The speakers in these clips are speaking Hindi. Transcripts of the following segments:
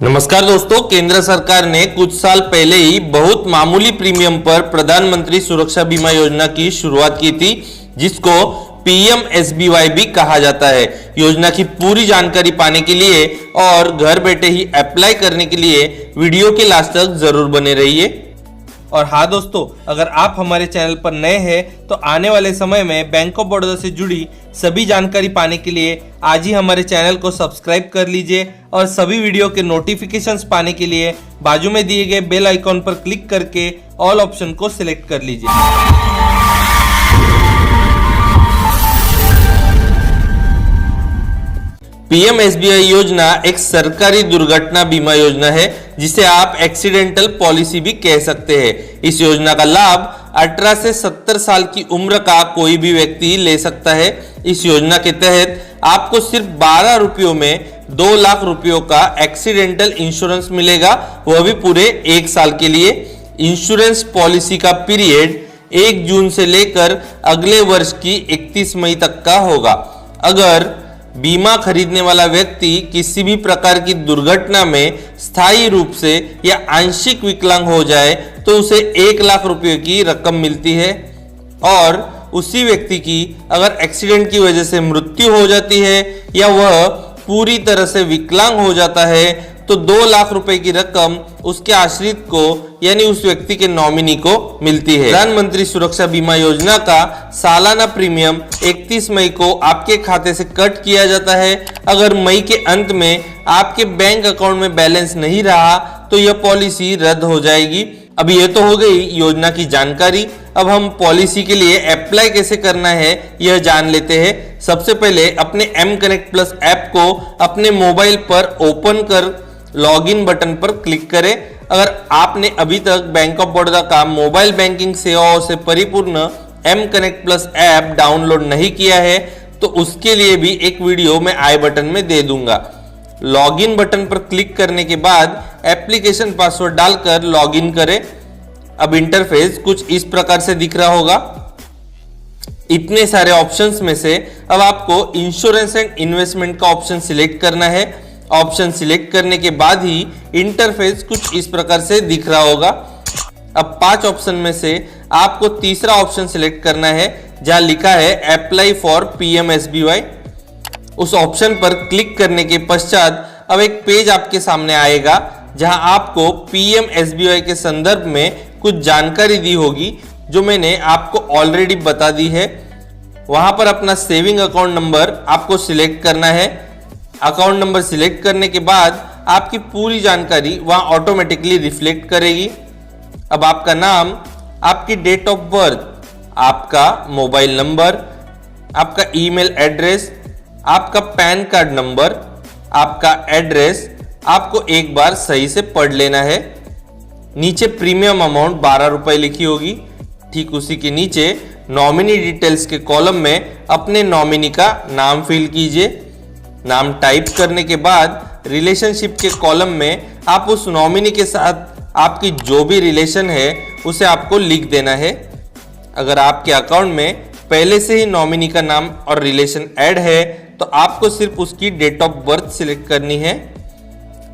नमस्कार दोस्तों, केंद्र सरकार ने कुछ साल पहले ही बहुत मामूली प्रीमियम पर प्रधानमंत्री सुरक्षा बीमा योजना की शुरुआत की थी, जिसको PMSBY भी कहा जाता है। योजना की पूरी जानकारी पाने के लिए और घर बैठे ही अप्लाई करने के लिए वीडियो के लास्ट तक जरूर बने रहिए। और हाँ दोस्तों, अगर आप हमारे चैनल पर नए हैं तो आने वाले समय में बैंक ऑफ बड़ौदा से जुड़ी सभी जानकारी पाने के लिए आज ही हमारे चैनल को सब्सक्राइब कर लीजिए और सभी वीडियो के नोटिफिकेशंस पाने के लिए बाजू में दिए गए बेल आइकॉन पर क्लिक करके ऑल ऑप्शन को सिलेक्ट कर लीजिए। PMSBY योजना एक सरकारी दुर्घटना बीमा योजना है, जिसे आप एक्सीडेंटल पॉलिसी भी कह सकते हैं। इस योजना का लाभ 18 से 70 साल की उम्र का कोई भी व्यक्ति ले सकता है। इस योजना के तहत आपको सिर्फ 12 रुपयों में 2 लाख रुपयों का एक्सीडेंटल इंश्योरेंस मिलेगा, वह भी पूरे 1 साल के लिए। इंश्योरेंस पॉलिसी का पीरियड 1 जून से लेकर अगले वर्ष की 31 मई तक का होगा। अगर बीमा खरीदने वाला व्यक्ति किसी भी प्रकार की दुर्घटना में स्थायी रूप से या आंशिक विकलांग हो जाए तो उसे 1 लाख रुपए की रकम मिलती है, और उसी व्यक्ति की अगर एक्सीडेंट की वजह से मृत्यु हो जाती है या वह पूरी तरह से विकलांग हो जाता है तो 2 लाख रुपए की रकम उसके आश्रित को यानी उस व्यक्ति के नॉमिनी को मिलती है। प्रधानमंत्री सुरक्षा बीमा योजना का सालाना प्रीमियम 31 मई को आपके खाते से कट किया जाता है। अगर मई के अंत में आपके बैंक अकाउंट में बैलेंस नहीं रहा तो यह पॉलिसी रद्द हो जाएगी। अब ये तो हो गई योजना की जानकारी। अब हम पॉलिसी के लिए अप्लाई कैसे करना है यह जान लेते हैं। सबसे पहले अपने M कनेक्ट प्लस ऐप को अपने मोबाइल पर ओपन कर लॉगिन बटन पर क्लिक करें। अगर आपने अभी तक बैंक ऑफ बड़ौदा का मोबाइल बैंकिंग सेवाओं से परिपूर्ण M connect plus app download नहीं किया है तो उसके लिए भी एक वीडियो मैं आई बटन में दे दूंगा। लॉगिन बटन पर क्लिक करने के बाद एप्लीकेशन पासवर्ड डालकर लॉगिन करें। अब इंटरफेस कुछ इस प्रकार से दिख रहा होगा। इतने सारे ऑप्शंस में से अब आपको इंश्योरेंस एंड इन्वेस्टमेंट का ऑप्शन सिलेक्ट करना है। ऑप्शन सिलेक्ट करने के बाद ही इंटरफेस कुछ इस प्रकार से दिख रहा होगा। अब 5 ऑप्शन में से आपको तीसरा ऑप्शन सिलेक्ट करना है, जहां लिखा है अप्लाई फॉर PMSBY। उस ऑप्शन पर क्लिक करने के पश्चात अब एक पेज आपके सामने आएगा, जहां आपको PMSBY के संदर्भ में कुछ जानकारी दी होगी जो मैंने आपको ऑलरेडी बता दी है। वहां पर अपना सेविंग अकाउंट नंबर आपको सिलेक्ट करना है। अकाउंट नंबर सिलेक्ट करने के बाद आपकी पूरी जानकारी वहां ऑटोमेटिकली रिफ्लेक्ट करेगी। अब आपका नाम, आपकी डेट ऑफ बर्थ, आपका मोबाइल नंबर, आपका ईमेल एड्रेस, आपका पैन कार्ड नंबर, आपका एड्रेस आपको एक बार सही से पढ़ लेना है। नीचे प्रीमियम अमाउंट 12 रुपए लिखी होगी। ठीक उसी के नीचे नॉमिनी डिटेल्स के कॉलम में अपने नॉमिनी का नाम फिल कीजिए। नाम टाइप करने के बाद रिलेशनशिप के कॉलम में आप उस नॉमिनी के साथ आपकी जो भी रिलेशन है उसे आपको लिख देना है। अगर आपके अकाउंट में पहले से ही नॉमिनी का नाम और रिलेशन ऐड है तो आपको सिर्फ उसकी डेट ऑफ बर्थ सिलेक्ट करनी है।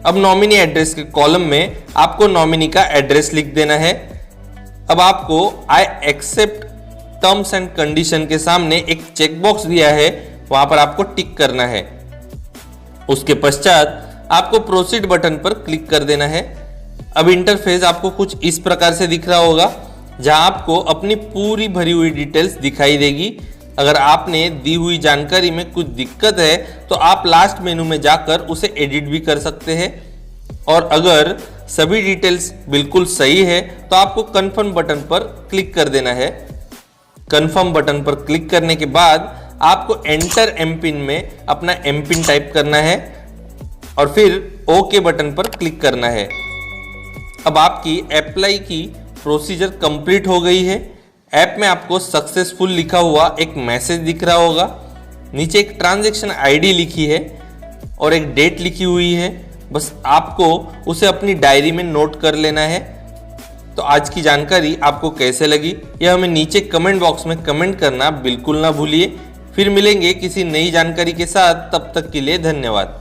अब नॉमिनी एड्रेस के कॉलम में आपको नॉमिनी का एड्रेस लिख देना है। अब आपको I accept terms and condition के सामने एक चेकबॉक्स दिया है, वहां पर आपको टिक करना है। उसके पश्चात आपको प्रोसीड बटन पर क्लिक कर देना है। अब इंटरफेस आपको कुछ इस प्रकार से दिख रहा होगा, जहां आपको अपनी पूरी भरी हुई डिटेल्स दिखाई देगी। अगर आपने दी हुई जानकारी में कुछ दिक्कत है तो आप लास्ट मेनू में जाकर उसे एडिट भी कर सकते हैं, और अगर सभी डिटेल्स बिल्कुल सही है तो आपको कंफर्म बटन पर क्लिक कर देना है। कंफर्म बटन पर क्लिक करने के बाद आपको एंटर एमपिन में अपना एमपिन टाइप करना है और फिर ओके बटन पर क्लिक करना है। अब आपकी अप्लाई की प्रोसीजर कंप्लीट हो गई है। ऐप में आपको सक्सेसफुल लिखा हुआ एक मैसेज दिख रहा होगा। नीचे एक ट्रांजैक्शन आईडी लिखी है और एक डेट लिखी हुई है। बस आपको उसे अपनी डायरी में नोट कर लेना है। तो आज की जानकारी आपको कैसे लगी यह हमें नीचे कमेंट बॉक्स में कमेंट करना बिल्कुल ना भूलिए। फिर मिलेंगे किसी नई जानकारी के साथ, तब तक के लिए धन्यवाद।